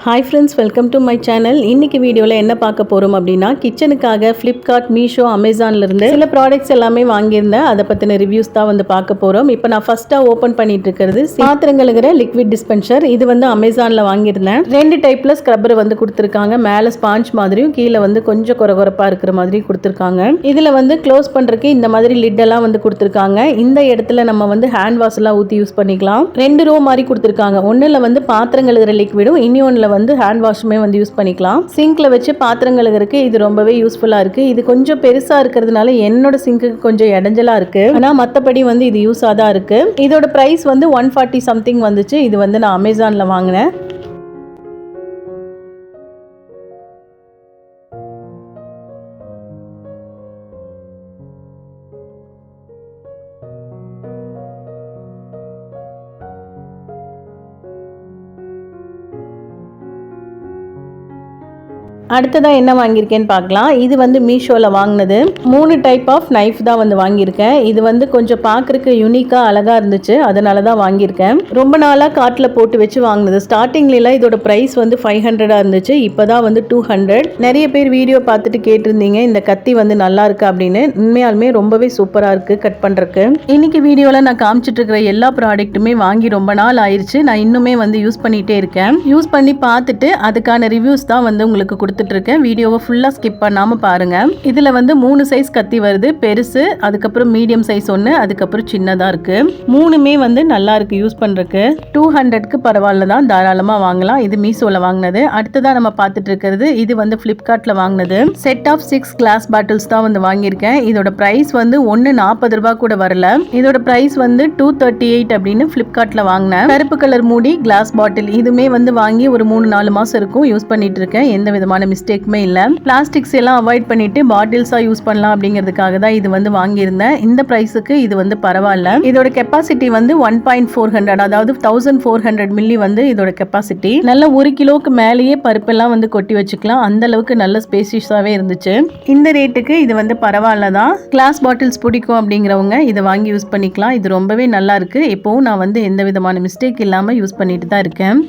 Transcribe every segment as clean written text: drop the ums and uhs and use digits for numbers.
Hi friends, welcome to my channel. இன்னைக்கு வீடியோவில் என்ன பார்க்க போகிறோம் அப்படின்னா, கிச்சனுக்காக ஃப்ளிப்கார்ட், மீஷோ, அமேசான்லேருந்து சில ப்ராடக்ட்ஸ் எல்லாமே வாங்கியிருந்தேன். அதை பற்றின ரிவ்யூஸ் தான் வந்து பார்க்க போகிறோம். இப்போ நான் ஃபஸ்ட்டாக ஓப்பன் பண்ணிட்டு இருக்கிறது பாத்திரங்களுங்கிற லிக்விட் டிஸ்பென்சர். இது வந்து அமேசானில் வாங்கியிருந்தேன். 2 டைப்பில் ஸ்க்ரப்பர் வந்து கொடுத்துருக்காங்க. மேலே ஸ்பாஞ்ச் மாதிரியும் கீழே வந்து கொஞ்சம் குறகுறப்பாக இருக்கிற மாதிரியும் கொடுத்துருக்காங்க. இதில் வந்து க்ளோஸ் பண்ணுறதுக்கு இந்த மாதிரி லிட்டெல்லாம் வந்து கொடுத்துருக்காங்க. இந்த இடத்துல நம்ம வந்து ஹேண்ட் வாஷ்லாம் ஊற்றி யூஸ் பண்ணிக்கலாம். 2 ரோ மாதிரி கொடுத்துருக்காங்க. ஒன்றில் வந்து பாத்திரம் கழுகுற லிக்விடும், இன்னொன்றில் வந்து ஹேண்ட் வாஷுமே வந்து யூஸ் பண்ணிக்கலாம். சிங்க்ல வச்சு பாத்திரம் கழுகுறதுக்கு இது ரொம்பவே யூஸ்ஃபுல்லா இருக்கு. இது கொஞ்சம் பெருசா இருக்கிறதுனால என்னோட சிங்க்குக்கு கொஞ்சம் இடைஞ்சலா இருக்கு. ஆனா மத்தபடி வந்து இது யூஸா தான் இருக்கு. இதோட பிரைஸ் வந்து 140 சம்திங் வந்துச்சு. இது வந்து நான் அமேசான்ல வாங்கினேன். அடுத்ததாக என்ன வாங்கியிருக்கேன்னு பார்க்கலாம். இது வந்து மீஷோவில் வாங்கினது. 3 டைப் ஆஃப் நைஃப் தான் வந்து வாங்கியிருக்கேன். இது வந்து கொஞ்சம் பார்க்குறக்கு யூனிக்காக அழகாக இருந்துச்சு, அதனால தான் வாங்கியிருக்கேன். ரொம்ப நாளாக கார்ட்டில் போட்டு வச்சு வாங்கினது. ஸ்டார்டிங்லாம் இதோட ப்ரைஸ் வந்து 500 இருந்துச்சு. இப்போ தான் வந்து 200. நிறைய பேர் வீடியோ பார்த்துட்டு கேட்டிருந்தீங்க இந்த கத்தி வந்து நல்லா இருக்கு அப்படின்னு. உண்மையாலுமே ரொம்பவே சூப்பராக இருக்குது கட் பண்ணுறக்கு. இன்னைக்கு வீடியோவில் நான் காமிச்சிட்டு இருக்கிற எல்லா ப்ராடக்ட்டுமே வாங்கி ரொம்ப நாள் ஆயிடுச்சு. நான் இன்னுமே வந்து யூஸ் பண்ணிகிட்டே இருக்கேன். யூஸ் பண்ணி பார்த்துட்டு அதுக்கான ரிவ்யூஸ் தான் வந்து உங்களுக்கு கொடுத்துட்டு இருக்கேன். வீடியோவை ஃபுல்லா ஸ்கிப் பண்ணாம பாருங்க. இதுல வந்து 3 சைஸ் கத்தி வருது. பெருசு, அதுக்கப்புறம் மீடியம் சைஸ் ஒன்று, அதுக்கப்புறம் சின்னதா இருக்கு. மூணுமே வந்து நல்லா இருக்கு யூஸ் பண்றதுக்கு. 200க்கு பரவாயில்ல தான், தாராளமா வாங்கலாம். இது மீஷோல வாங்கினது. அடுத்ததா நம்ம பார்த்துட்டு இருக்கிறது இது வந்து ஃப்ளிப்கார்ட்ல வாங்கினது. செட் ஆஃப் 6 கிளாஸ் பாட்டில்ஸ் தான் வந்து வாங்கியிருக்கேன். இதோட பிரைஸ் வந்து 140 ரூபாய் கூட வரல. இதோட பிரைஸ் வந்து 238 அப்படின்னு ஃப்ளிப்கார்ட்ல வாங்கினேன். கருப்பு கலர் மூடி கிளாஸ் பாட்டில். இதுமே வந்து வாங்கி ஒரு 3-4 மாசம் இருக்கும். யூஸ் பண்ணிட்டு இருக்கேன். எந்த விதமான மிஸ்டேக்குமே இல்லை. பிளாஸ்டிக்ஸ் எல்லாம் அவாய்ட் பண்ணிட்டு பாட்டில்ஸா யூஸ் பண்ணலாம் அப்படிங்கிறதுக்காக தான் இது வந்து வாங்கியிருந்தேன். இந்த பிரைஸுக்கு இது வந்து பரவாயில்ல. இதோட கெப்பாசிட்டி வந்து 1.400, அதாவது 1400 மில்லி வந்து இதோட கெப்பாசிட்டி. நல்ல 1 கிலோக்கு மேலேயே பருப்பெல்லாம் வந்து கொட்டி வச்சுக்கலாம். அந்த அளவுக்கு நல்ல ஸ்பேசியஸாவே இருந்துச்சு. இந்த ரேட்டுக்கு இது வந்து பரவாயில்ல தான். கிளாஸ் பாட்டில்ஸ் பிடிக்கும் அப்படிங்கிறவங்க இதை வாங்கி யூஸ் பண்ணிக்கலாம். இது ரொம்பவே நல்லா இருக்கு. எப்பவும் நான் வந்து எந்த விதமான மிஸ்டேக் இல்லாம யூஸ் பண்ணிட்டு தான் இருக்கேன்.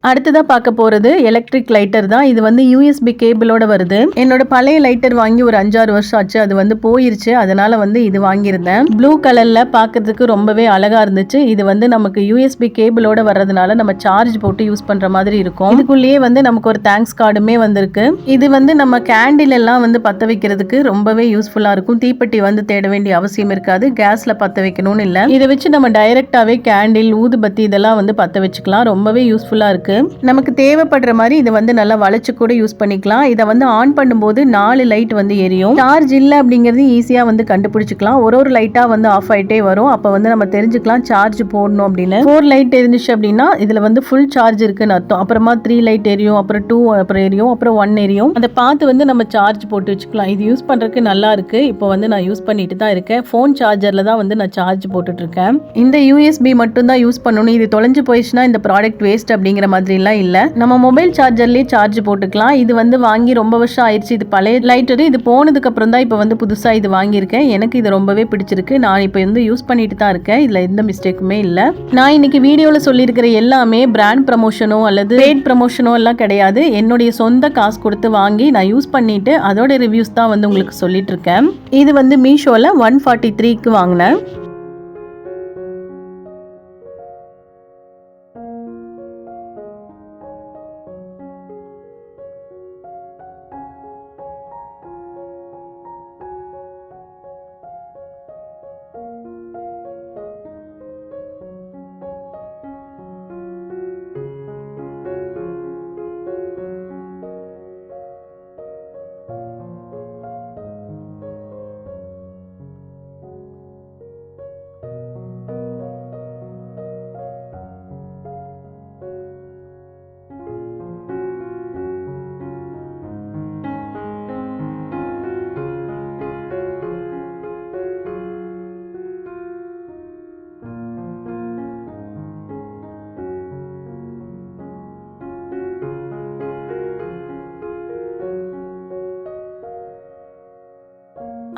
அடுத்ததாக பார்க்க போகிறது எலக்ட்ரிக் லைட்டர் தான். இது வந்து யூஎஸ்பி கேபிளோட வருது. என்னோட பழைய லைட்டர் வாங்கி ஒரு 5-6 வருஷம் ஆச்சு. அது வந்து போயிருச்சு. அதனால வந்து இது வாங்கியிருந்தேன். ப்ளூ கலர்ல பார்க்கறதுக்கு ரொம்பவே அழகா இருந்துச்சு. இது வந்து நமக்கு யூஎஸ்பி கேபிளோட வர்றதுனால நம்ம சார்ஜ் போட்டு யூஸ் பண்ற மாதிரி இருக்கும். இதுக்குள்ளேயே வந்து நமக்கு ஒரு தேங்க்ஸ் கார்டுமே வந்திருக்கு. இது வந்து நம்ம கேண்டில் எல்லாம் வந்து பற்ற வைக்கிறதுக்கு ரொம்பவே யூஸ்ஃபுல்லா இருக்கும். தீப்பெட்டி வந்து தேட வேண்டிய அவசியம் இருக்காது. கேஸ்ல பற்ற வைக்கணும்னு இல்லை. இதை வச்சு நம்ம டைரக்டாவே கேண்டில், ஊதுபத்தி இதெல்லாம் வந்து பற்ற வச்சுக்கலாம். ரொம்பவே யூஸ்ஃபுல்லா இருக்கு. நமக்கு தேவைப்படுற மாதிரி இதை வந்து நல்லா வளைச்சு கூட யூஸ் பண்ணிக்கலாம். இதை வந்து ஆன் பண்ணும்போது 4 லைட் வந்து எரியும். சார்ஜ் இல்லை அப்படிங்கிறது ஈஸியா வந்து கண்டுபிடிச்சிக்கலாம். ஒரு லைட்டா வந்து ஆஃப் ஆயிட்டே வரும். அப்ப வந்து நம்ம தெரிஞ்சுக்கலாம் சார்ஜ் போடணும் அப்படின்னு. 4 லைட் எரிஞ்சிச்சு அப்படின்னா இதுல வந்து ஃபுல் சார்ஜ் இருக்குன்னு அர்த்தம். அப்புறமா 3 லைட் எரியும், அப்புறம் 2 அப்புறம் எரியும், அப்புறம் 1 எரியும். அதை பார்த்து வந்து நம்ம சார்ஜ் போட்டு வச்சுக்கலாம். இது யூஸ் பண்றதுக்கு நல்லா இருக்கு. இப்போ வந்து நான் யூஸ் பண்ணிட்டு தான் இருக்கேன். ஃபோன் சார்ஜர்ல தான் வந்து நான் சார்ஜ் போட்டுட்டு இருக்கேன். இந்த யூஎஸ்பி மட்டும் தான் யூஸ் பண்ணணும். இது தொலைஞ்சு போயிடுச்சுன்னா இந்த ப்ராடக்ட் வேஸ்ட் அப்படிங்கிற மாதிரி இல்ல. நம்ம மொபைல் சார்ஜர்லயே சார்ஜ் போட்டுக்கலாம். இது வந்து வாங்கி ரொம்ப வருஷம் ஆயிடுச்சு. இது பழைய லைட்டர். இது போனதுக்கு அப்புறம் தான் இப்போ வந்து புதுசா இது வாங்கியிருக்கேன். எனக்கு இது ரொம்பவே பிடிச்சிருக்கு. நான் இப்போ வந்து யூஸ் பண்ணிட்டு தான் இருக்கேன். இதுல எந்த மிஸ்டேக்குமே இல்லை. நான் இன்னைக்கு வீடியோல சொல்லியிருக்கிற எல்லாமே பிராண்ட் ப்ரமோஷனோ அல்லது பெய்ட் ப்ரமோஷனோ எல்லாம் கிடையாது. என்னுடைய சொந்த காசு கொடுத்து வாங்கி நான் யூஸ் பண்ணிட்டு அதோட ரிவ்யூஸ் தான் வந்து உங்களுக்கு சொல்லிட்டு இருக்கேன். இது வந்து மீஷோல 143க்கு வாங்கினேன்.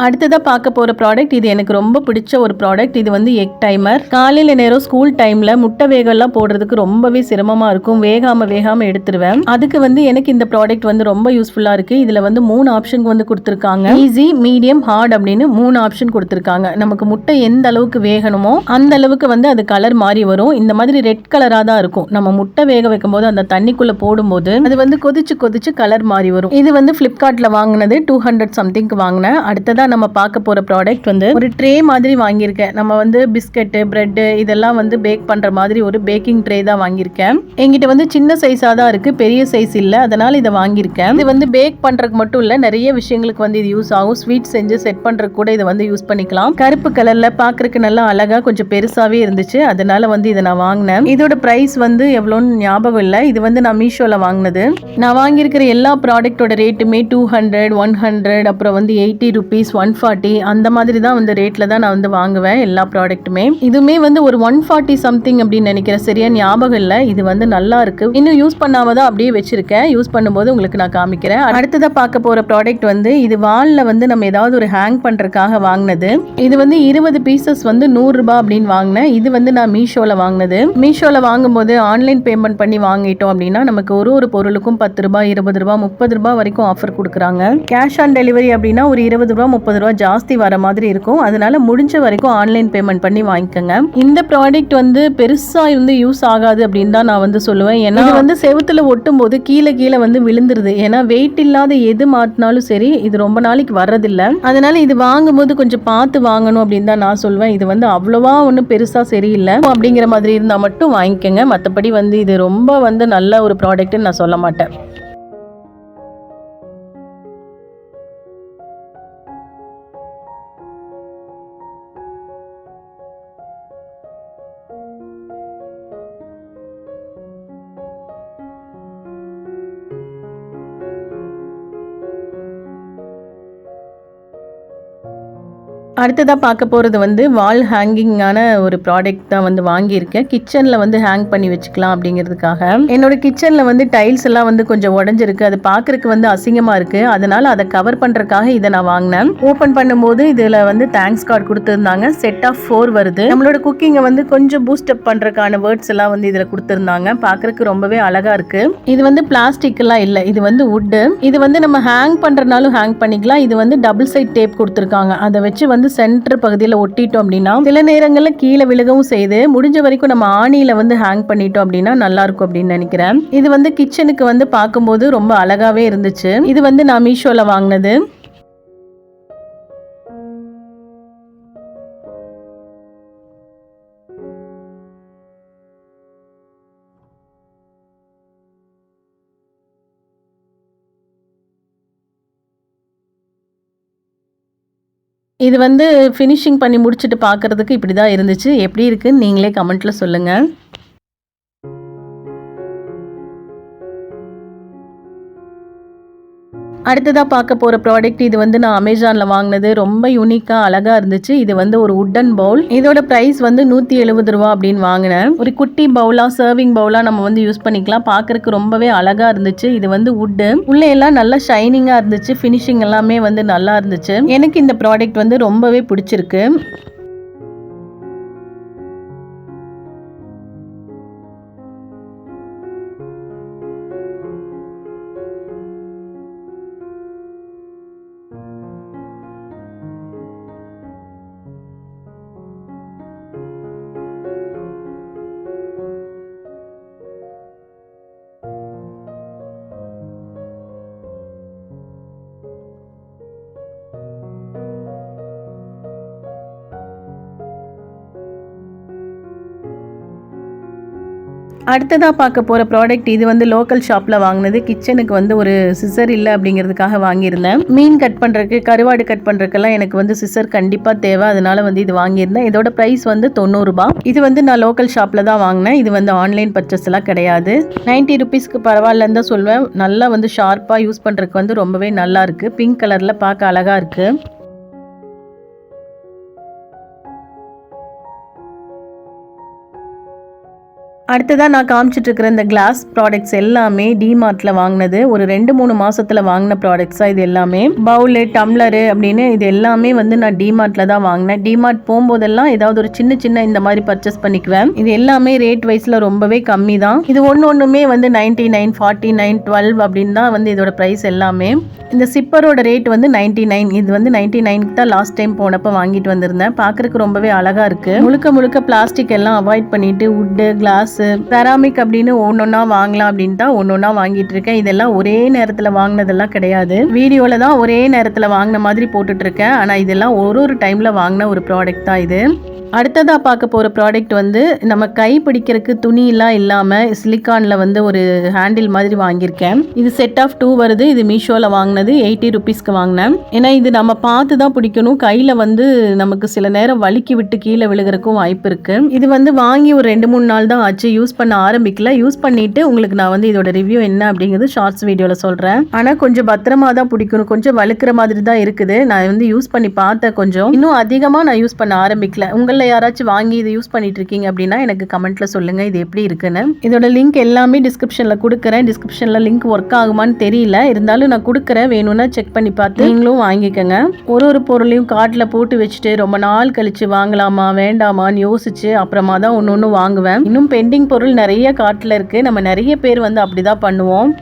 அடுத்ததாக பார்க்க போகிற ப்ராடக்ட் இது எனக்கு ரொம்ப பிடிச்ச ஒரு ப்ராடக்ட். இது வந்து எக் டைமர். காலையில் நேரம் ஸ்கூல் டைமில் முட்டை வேகம்லாம் போடுறதுக்கு ரொம்பவே சிரமமாக இருக்கும். வேகாமல் எடுத்துருவேன். அதுக்கு வந்து எனக்கு இந்த ப்ராடக்ட் வந்து ரொம்ப யூஸ்ஃபுல்லாக இருக்குது. இதில் வந்து 3 ஆப்ஷன் வந்து கொடுத்துருக்காங்க. ஈஸி, மீடியம், ஹார்ட் அப்படின்னு 3 ஆப்ஷன் கொடுத்துருக்காங்க. நமக்கு முட்டை எந்த அளவுக்கு வேகணுமோ அந்த அளவுக்கு வந்து அது கலர் மாறி வரும். இந்த மாதிரி ரெட் கலராக தான் இருக்கும். நம்ம முட்டை வேக வைக்கும் போது அந்த தண்ணிக்குள்ளே போடும்போது அது வந்து கொதிச்சு கலர் மாறி வரும். இது வந்து ஃப்ளிப்கார்ட்டில் வாங்கினது 200 சம்திங்க்கு வாங்கினேன். அடுத்ததாக நம்ம பார்க்க போகிற ப்ராடக்ட் வந்து ஒரு ட்ரே மாதிரி வாங்கியிருக்கேன். நம்ம வந்து பிஸ்கெட்டு, பிரெட்டு இதெல்லாம் வந்து பேக் பண்ணுற மாதிரி ஒரு பேக்கிங் ட்ரே தான் வாங்கியிருக்கேன். எங்கிட்ட வந்து சின்ன சைஸாக தான் இருக்குது, பெரிய சைஸ் இல்லை. அதனால் இதை வாங்கியிருக்கேன். இது வந்து பேக் பண்ணுறதுக்கு மட்டும் இல்லை, நிறைய விஷயங்களுக்கு வந்து இது யூஸ் ஆகும். ஸ்வீட் செஞ்சு செட் பண்ணுறதுக்கு கூட இதை வந்து யூஸ் பண்ணிக்கலாம். கருப்பு கலரில் பார்க்குறதுக்கு நல்லா அழகாக கொஞ்சம் பெருசாகவே இருந்துச்சு. அதனால வந்து இதை நான் வாங்கினேன். இதோட ப்ரைஸ் வந்து எவ்வளோன்னு ஞாபகம் இல்லை. இது வந்து நான் மீஷோவில் வாங்கினது. நான் வாங்கியிருக்கிற எல்லா ப்ராடக்டோட ரேட்டுமே 200, 100, அப்புறம் வந்து 80 rupees, 140 அந்த மாதிரி தான் வந்து ரேட்டில் தான் நான் வந்து வாங்குவேன் எல்லா ப்ராடக்ட்டுமே. இதுவுமே வந்து ஒரு 140 சம்திங் அப்படின்னு நினைக்கிறேன். சரியா ஞாபகம் இல்லை. இது வந்து நல்லா இருக்கு. இன்னும் யூஸ் பண்ணாம தான் அப்படியே வச்சிருக்கேன். யூஸ் பண்ணும்போது உங்களுக்கு நான் காமிக்கிறேன். அடுத்ததாக பார்க்க போகிற ப்ராடக்ட் வந்து இது வாலில் வந்து நம்ம ஏதாவது ஒரு ஹேங் பண்ணுறதுக்காக வாங்கினது. இது வந்து 20 பீசஸ் வந்து 100 ரூபாய் அப்படின்னு வாங்கினேன். இது வந்து நான் மீஷோவில் வாங்கினது. மீஷோவில் வாங்கும்போது ஆன்லைன் பேமெண்ட் பண்ணி வாங்கிட்டோம் அப்படின்னா நமக்கு ஒரு பொருளுக்கும் 10 ரூபாய், 20 ரூபாய், 30 ரூபாய் வரைக்கும் ஆஃபர் கொடுக்குறாங்க. கேஷ் ஆன் டெலிவரி அப்படின்னா ஒரு 20 ரூபாய், 30 ரூபாய் ஜாஸ்தி வர மாதிரி இருக்கும். அதனால முடிஞ்ச வரைக்கும் ஆன்லைன் பேமெண்ட் பண்ணி வாங்கிக்கோங்க. இந்த ப்ராடக்ட் வந்து பெருசா வந்து யூஸ் ஆகாது அப்படின்னு தான் நான் வந்து சொல்லுவேன். ஏன்னா இது வந்து செவுத்துல ஒட்டும் போது கீழே வந்து விழுந்துருது. ஏன்னா வெயிட் இல்லாத எது மாட்டினாலும் சரி இது ரொம்ப நாளைக்கு வர்றதில்லை. அதனால இது வாங்கும்போது கொஞ்சம் பார்த்து வாங்கணும் அப்படின்னு தான் நான் சொல்லுவேன். இது வந்து அவ்வளவா ஒன்றும் பெருசா சரியில்லை அப்படிங்கிற மாதிரி இருந்தால் மட்டும் வாங்கிக்கோங்க. மற்றபடி வந்து இது ரொம்ப வந்து நல்ல ஒரு ப்ராடக்ட்னு நான் சொல்ல மாட்டேன். அடுத்ததாக பார்க்க போகிறது வந்து வால் ஹேங்கிங்கான ஒரு ப்ராடக்ட் தான் வந்து வாங்கியிருக்கேன். கிச்சனில் வந்து ஹேங் பண்ணி வச்சுக்கலாம் அப்படிங்கிறதுக்காக. என்னோட கிச்சனில் வந்து டைல்ஸ் எல்லாம் வந்து கொஞ்சம் உடஞ்சிருக்கு. அது பார்க்குறதுக்கு வந்து அசிங்கமாக இருக்குது. அதனால் அதை கவர் பண்ணுறதுக்காக இதை நான் வாங்கினேன். ஓப்பன் பண்ணும்போது இதில் வந்து தேங்க்ஸ் கார்டு கொடுத்துருந்தாங்க. செட் ஆஃப் 4 வருது. நம்மளோட குக்கிங்கை வந்து கொஞ்சம் பூஸ்டப் பண்ணுறதுக்கான வேர்ட்ஸ் எல்லாம் வந்து இதில் கொடுத்துருந்தாங்க. பார்க்குறதுக்கு ரொம்பவே அழகாக இருக்குது. இது வந்து பிளாஸ்டிக் எல்லாம் இல்லை, இது வந்து வுட்டு. இது வந்து நம்ம ஹேங் பண்ணுறதுனாலும் ஹேங் பண்ணிக்கலாம். இது வந்து டபுள் சைட் டேப் கொடுத்துருக்காங்க. அதை வச்சு வந்து சென்டர் பகுதியில் ஒட்டிட்டோம் அப்படின்னா சில நேரங்களில் கீழே விழுகவும் செய்து முடிஞ்ச வரைக்கும் நம்ம ஆணியில வந்து ஹேங் பண்ணிட்டோம் அப்படின்னா நல்லா இருக்கும் அப்படின்னு நினைக்கிறேன். இது வந்து கிச்சனுக்கு வந்து பார்க்கும்போது ரொம்ப அழகாவே இருந்துச்சு. இது வந்து நான் மீஷோல வாங்கினது. இது வந்து ஃபினிஷிங் பண்ணி முடிச்சுட்டு பார்க்குறதுக்கு இப்படி தான் இருந்துச்சு. எப்படி இருக்குன்னு நீங்களே கமெண்ட்டில் சொல்லுங்கள். அடுத்ததாக பார்க்க போகிற ப்ராடக்ட் இது வந்து நான் அமேசானில் வாங்கினது. ரொம்ப யூனிக்காக அழகாக இருந்துச்சு. இது வந்து ஒரு உட்டன் பவுல். இதோட ப்ரைஸ் வந்து 170 ரூபா அப்படின்னு வாங்கினேன். ஒரு குட்டி பவுலாக, சர்விங் பவுலாக நம்ம வந்து யூஸ் பண்ணிக்கலாம். பார்க்குறதுக்கு ரொம்பவே அழகாக இருந்துச்சு. இது வந்து உட்டு. உள்ளே எல்லாம் நல்லா ஷைனிங்காக இருந்துச்சு. ஃபினிஷிங் எல்லாமே வந்து நல்லா இருந்துச்சு. எனக்கு இந்த ப்ராடக்ட் வந்து ரொம்பவே பிடிச்சிருக்கு. அடுத்ததாக பார்க்க போகிற ப்ராடக்ட் இது வந்து லோக்கல் ஷாப்பில் வாங்கினது. கிச்சனுக்கு வந்து ஒரு சிசர் இல்லை அப்படிங்கிறதுக்காக வாங்கியிருந்தேன். மீன் கட் பண்ணுறதுக்கு, கருவாடு கட் பண்ணுறதுக்கெல்லாம் எனக்கு வந்து சிசர் கண்டிப்பாக தேவை. அதனால வந்து இது வாங்கியிருந்தேன். இதோட ப்ரைஸ் வந்து 90 ரூபாய். இது வந்து நான் லோக்கல் ஷாப்பில் தான் வாங்கினேன். இது வந்து ஆன்லைன் பர்ச்சேஸ் எல்லாம் கிடையாது. 90 ருபீஸ்க்கு பரவாயில்லன்னு தான் சொல்வேன். நல்லா வந்து ஷார்ப்பாக யூஸ் பண்ணுறதுக்கு வந்து ரொம்பவே நல்லா இருக்குது. பிங்க் கலரில் பார்க்க அழகாக இருக்குது. அடுத்ததாக நான் காமிச்சிட்டு இருக்கிற இந்த கிளாஸ் ப்ராடக்ட்ஸ் எல்லாமே டிமார்ட்டில் வாங்கினது. ஒரு 2-3 மாசத்துல வாங்கின ப்ராடக்ட்ஸா இது எல்லாமே. பவுலு, டம்ளரு அப்படின்னு இது எல்லாமே வந்து நான் டிமார்ட்டில் தான் வாங்கினேன். டிமார்ட் போகும்போதெல்லாம் ஏதாவது ஒரு சின்ன சின்ன இந்த மாதிரி பர்ச்சேஸ் பண்ணிக்குவேன். இது எல்லாமே ரேட் வைஸ்ல ரொம்பவே கம்மி தான். இது ஒன்றுமே வந்து 99, 49, 12 அப்படின்னு தான் வந்து இதோட ப்ரைஸ் எல்லாமே. இந்த சிப்பரோட ரேட் வந்து 99. இது வந்து 99க்கு தான் லாஸ்ட் டைம் போனப்போ வாங்கிட்டு வந்திருந்தேன். பார்க்கறதுக்கு ரொம்பவே அழகா இருக்கு. முழுக்க பிளாஸ்டிக் எல்லாம் அவாய்ட் பண்ணிட்டு வுட்டு, கிளாஸ், செராமிக் அப்படின்னு ஒன்னொன்னா வாங்கலாம் அப்படின்னு தான் ஒன்னொன்னா வாங்கிட்டு இருக்கேன். இதெல்லாம் ஒரே நேரத்தில் வாங்கினதெல்லாம் கிடையாது. வீடியோல தான் ஒரே நேரத்தில் வாங்கின மாதிரி போட்டுட்டு இருக்கேன். ஆனால் இதெல்லாம் ஒரு டைம்ல வாங்கின ஒரு ப்ராடக்ட் தான் இது. அடுத்ததாக பார்க்க போகிற ப்ராடக்ட் வந்து நம்ம கை பிடிக்கிறதுக்கு துணியெல்லாம் இல்லாமல் சிலிக்கானில் வந்து ஒரு ஹேண்டில் மாதிரி வாங்கியிருக்கேன். இது செட் ஆஃப் 2 வருது. இது மீஷோவில் வாங்கினது 80 ருபீஸ்க்கு வாங்கினேன். ஏன்னா இது நம்ம பார்த்து தான் பிடிக்கணும். கையில் வந்து நமக்கு சில நேரம் வலிக்கி விட்டு கீழே விழுகிறதுக்கும் வாய்ப்பு இருக்குது. இது வந்து வாங்கி ஒரு 2-3 நாள் தான் ஆச்சு. யூஸ் பண்ண ஆரம்பிக்கல. யூஸ் பண்ணிவிட்டு உங்களுக்கு நான் வந்து இதோட ரிவ்யூ என்ன அப்படிங்கிறது ஷார்ட்ஸ் வீடியோவில் சொல்கிறேன். ஆனால் கொஞ்சம் பத்திரமா தான் பிடிக்கணும். கொஞ்சம் வலுக்கிற மாதிரி தான் இருக்குது. நான் வந்து யூஸ் பண்ணி பார்த்தேன். கொஞ்சம் இன்னும் அதிகமாக நான் யூஸ் பண்ண ஆரம்பிக்கல. யாராச்சும் வாங்கி இதை யூஸ் பண்ணிட்டு இருக்கீங்க அப்படின்னா எனக்கு கமெண்ட்ல சொல்லுங்க இது எப்படி இருக்குன்னு. இதோட லிங்க் எல்லாமே டிஸ்கிரிப்ஷன்ல கொடுக்குறேன். டிஸ்கிரிப்ஷன்ல லிங்க் ஒர்க் ஆகுமான்னு தெரியல, இருந்தாலும் நான் கொடுக்குறேன். வேணும்னா செக் பண்ணி பார்த்து நீங்களும் வாங்கிக்கோங்க. ஒரு பொருளையும் கார்ட்ல போட்டு வச்சுட்டு ரொம்ப நாள் கழிச்சு வாங்கலாமா வேண்டாமான்னு யோசிச்சு அப்புறமா தான் ஒன்று வாங்குவேன். இன்னும் பெண்டிங் பொருள் நிறைய கார்ட்ல இருக்கு. நம்ம நிறைய பேர் வந்து அப்படிதான் பண்ணுவோம்.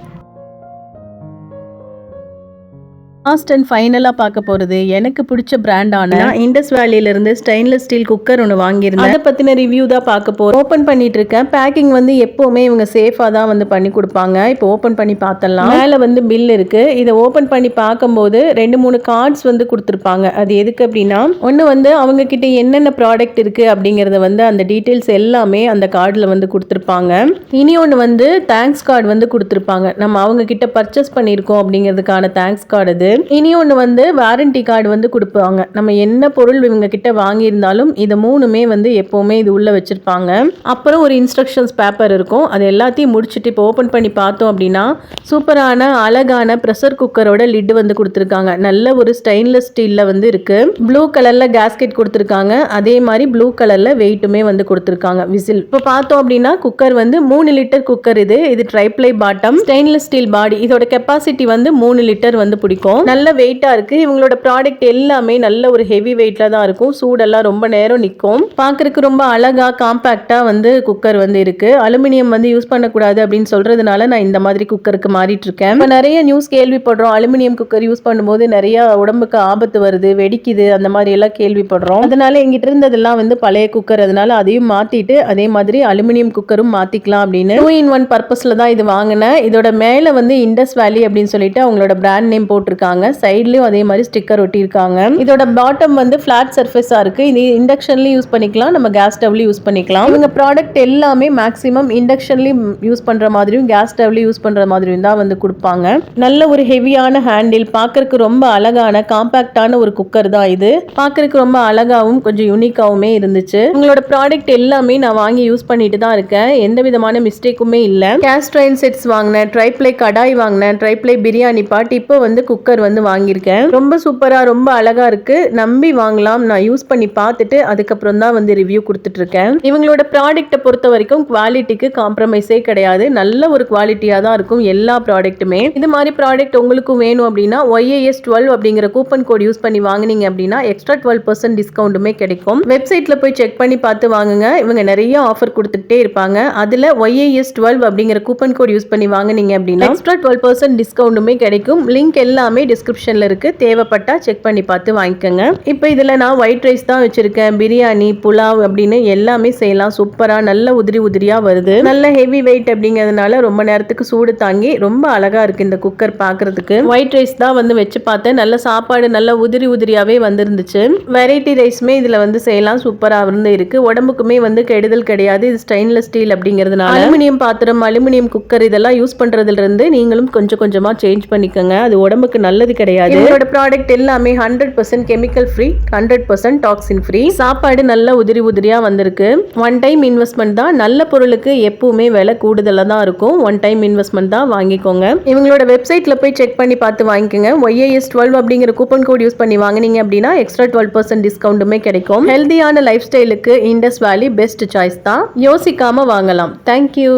லாஸ்ட் அண்ட் ஃபைனலாக பார்க்க போகிறது எனக்கு பிடிச்ச பிராண்டான இண்டஸ் வேலியிலிருந்து ஸ்டெயின்லெஸ் ஸ்டீல் குக்கர் ஒன்று வாங்கியிருந்தேன். அதை பற்றின ரிவ்யூ தான் பார்க்க போகிறோம். ஓப்பன் பண்ணிட்டு இருக்கேன். பேக்கிங் வந்து எப்போவுமே இவங்க சேஃபாக தான் வந்து பண்ணி கொடுப்பாங்க. இப்போ ஓப்பன் பண்ணி பார்த்தலாம். மேலே வந்து பில் இருக்குது. இதை ஓப்பன் பண்ணி பார்க்கும்போது 2-3 கார்ட்ஸ் வந்து கொடுத்துருப்பாங்க. அது எதுக்கு அப்படின்னா, ஒன்று வந்து அவங்க கிட்ட என்னென்ன ப்ராடக்ட் இருக்குது அப்படிங்கிறத வந்து அந்த டீட்டெயில்ஸ் எல்லாமே அந்த கார்டில் வந்து கொடுத்துருப்பாங்க. இனி ஒன்று வந்து தேங்க்ஸ் கார்டு வந்து கொடுத்துருப்பாங்க. நம்ம அவங்க கிட்ட பர்ச்சேஸ் பண்ணியிருக்கோம் அப்படிங்கிறதுக்கான தேங்க்ஸ் கார்டு அது. இனி ஒன்று வந்து வாரண்டி கார்டு வந்து கொடுப்பாங்க. நம்ம என்ன பொருள் இவங்க கிட்ட வாங்கியிருந்தாலும் இது 3மே வந்து எப்போவுமே இது உள்ள வச்சிருப்பாங்க. அப்புறம் ஒரு இன்ஸ்ட்ரக்ஷன்ஸ் பேப்பர் இருக்கும். அது எல்லாத்தையும் முடிச்சுட்டு இப்போ ஓப்பன் பண்ணி பார்த்தோம் அப்படின்னா சூப்பரான அழகான ப்ரெஷர் குக்கரோட லிட் வந்து கொடுத்துருக்காங்க. நல்ல ஒரு ஸ்டெயின்லெஸ் ஸ்டீலில் வந்து இருக்கு. ப்ளூ கலரில் கேஸ்கெட் கொடுத்துருக்காங்க. அதே மாதிரி ப்ளூ கலரில் வெயிட்டுமே வந்து கொடுத்துருக்காங்க. விசில் இப்போ பார்த்தோம் அப்படின்னா குக்கர் வந்து 3 லிட்டர் குக்கர். இது ட்ரைப்ளை பாட்டம், ஸ்டெயின்லெஸ் ஸ்டீல் பாடி. இதோட கெப்பாசிட்டி வந்து 3 லிட்டர் வந்து பிடிக்கும். நல்ல வெயிட்டா இருக்கு. இவங்களோட ப்ராடக்ட் எல்லாமே நல்ல ஒரு ஹெவி வெயிட்ல தான் இருக்கும். சூடெல்லாம் ரொம்ப நேரம் நிற்கும். பார்க்கறதுக்கு ரொம்ப அழகா காம்பாக்டா வந்து குக்கர் வந்து இருக்கு. அலுமினியம் வந்து யூஸ் பண்ணக்கூடாது அப்படின்னு சொல்றதுனால நான் இந்த மாதிரி குக்கருக்கு மாறிட்டு இருக்கேன். இப்போ நிறைய நியூஸ் கேள்விப்படுறோம். அலுமினியம் குக்கர் யூஸ் பண்ணும்போது நிறைய உடம்புக்கு ஆபத்து வருது, வெடிக்குது, அந்த மாதிரி எல்லாம் கேள்விப்படுறோம். அதனால எங்கிட்ட இருந்ததெல்லாம் வந்து பழைய குக்கர். அதனால அதையும் மாத்திட்டு அதே மாதிரி அலுமினியம் குக்கரும் மாத்திக்கலாம் அப்படின்னு 2-in-1 பர்பஸ்ல தான் இது வாங்கினேன். இதோட மேல வந்து இண்டஸ் வேலி அப்படின்னு சொல்லிட்டு அவங்களோட பிராண்ட் நேம் போட்டிருக்காங்க. சைட்லயும் அதே மாதிரி ஸ்டிக்கர் ஒட்டியிருக்காங்க. இதோட பாட்டம் வந்து ஃபிளாட் சர்ஃபேஸா இருக்கு. இது இண்டக்ஷன்லயும் யூஸ் பண்ணிக்கலாம், நம்ம கேஸ் ஸ்டவ்லயும் யூஸ் பண்ணிக்கலாம். இவங்க ப்ராடக்ட் எல்லாமே மேக்ஸிமம் இண்டக்ஷன்லயும் யூஸ் பண்ற மாதிரியும் கேஸ் ஸ்டவ்லயும் யூஸ் பண்ற மாதிரியும் தான் வந்து கொடுப்பாங்க. நல்ல ஒரு ஹெவியான ஹேண்டில், பார்க்கறதுக்கு ரொம்ப அழகான காம்பாக்டான ஒரு குக்கர் தான் இது. பார்க்கறதுக்கு ரொம்ப அழகாவும் கொஞ்சம் யூனிக்காவுமே இருந்துச்சு. உங்களோட ப்ராடக்ட் எல்லாமே நான் வாங்கி யூஸ் பண்ணிட்டு தான் இருக்கேன். எந்த விதமான மிஸ்டேக்குமே இல்லை. கேஸ்ட் அயர்ன் செட்ஸ் வாங்கினேன், ட்ரைப்ளை கடாய் வாங்கினேன், ட்ரைப்ளை பிரியாணி பாட், இப்போ வந்து குக்கர் வந்து வாங்கியிருக்கேன். ரொம்ப சூப்பரா ரொம்ப அழகா இருக்கு. நம்பி வாங்கலாம். நான் யூஸ் பண்ணி பார்த்துட்டு அதுக்கப்புறம் தான் வந்து ரிவ்யூ கொடுத்துட்டு இருக்கேன். இவங்களோட ப்ராடக்ட்டை பொறுத்த வரைக்கும் குவாலிட்டிக்கு காம்ப்ரமைஸே கிடையாது. நல்ல ஒரு குவாலிட்டியா தான் இருக்கும் எல்லா ப்ராடக்ட்டுமே. இது மாதிரி ப்ராடக்ட் உங்களுக்கும் வேணும் அப்படின்னா YAS12 அப்படிங்கிற கூப்பன் கோட் யூஸ் பண்ணி வாங்கினீங்க அப்படின்னா எக்ஸ்ட்ரா 12% டிஸ்கவுண்ட்டுமே கிடைக்கும். வெப்சைட்ல போய் செக் பண்ணி பார்த்து வாங்குங்க. இவங்க நிறைய ஆஃபர் கொடுத்துட்டே இருப்பாங்க. அதுல YAS12 அப்படிங்கிற கூப்பன் கோட் யூஸ் பண்ணி வாங்கினீங்க அப்படின்னா எக்ஸ்ட்ரா 12% டிஸ்கவுண்ட்டுமே கிடைக்கும். லிங்க் எல்லாமே டிஸ்கிரிப்ஷன்ல இருக்கு. தேவைப்பட்டா செக் பண்ணி பார்த்து வாங்கிக்கோங்க. இப்போ இதுல நான் ஒயிட் ரைஸ் தான் வச்சிருக்கேன். பிரியாணி, புலாவ் அப்படின்னு எல்லாமே செய்யலாம். சூப்பரா நல்ல உதிரியா வருது. நல்ல ஹெவி வெயிட் அப்படிங்கிறதுனால ரொம்ப நேரத்துக்கு சூடு தாங்கி ரொம்ப அழகா இருக்கு இந்த குக்கர் பார்க்கறதுக்கு. ஒயிட் ரைஸ் தான் வந்து வச்சு பார்த்தேன். நல்ல சாப்பாடு நல்ல உதிரியாவே வந்துருந்துச்சு. வெரைட்டி ரைஸ்மே இதுல வந்து செய்யலாம். சூப்பரா வந்து இருக்கு. உடம்புக்குமே வந்து கெடுதல் கிடையாது. இது ஸ்டெயின்லெஸ் ஸ்டீல் அப்படிங்கிறதுனால அலுமினியம் பாத்திரம், அலுமினியம் குக்கர் இதெல்லாம் யூஸ் பண்றதுல இருந்து நீங்களும் கொஞ்சமா சேஞ்ச் பண்ணிக்கோங்க. அது உடம்புக்கு நல்ல நல்லது கிடையாது. இவங்களோட ப்ராடக்ட் எல்லாமே 100% கெமிக்கல் ஃப்ரீ, 100% டாக்ஸின் ஃப்ரீ. சாப்பாடு நல்ல உதிரியா வந்திருக்கு. ஒன் டைம் இன்வெஸ்ட்மெண்ட் தான். நல்ல பொருளுக்கு எப்பவுமே விலை கூடுதலா தான் இருக்கும். ஒன் டைம் இன்வெஸ்ட்மெண்ட் தான், வாங்கிக்கோங்க. இவங்களோட வெப்சைட்ல போய் செக் பண்ணி பார்த்து வாங்கிக்கோங்க. YAS12 அப்படிங்கிற கூப்பன் கோட் யூஸ் பண்ணி வாங்குனீங்க அப்படின்னா எக்ஸ்ட்ரா 12% டிஸ்கவுண்ட்டுமே கிடைக்கும். ஹெல்தியான லைஃப் ஸ்டைலுக்கு இண்டஸ் வேலி பெஸ்ட் சாய்ஸ் தான். யோசிக்காம வாங்கலாம். தேங்க்யூ.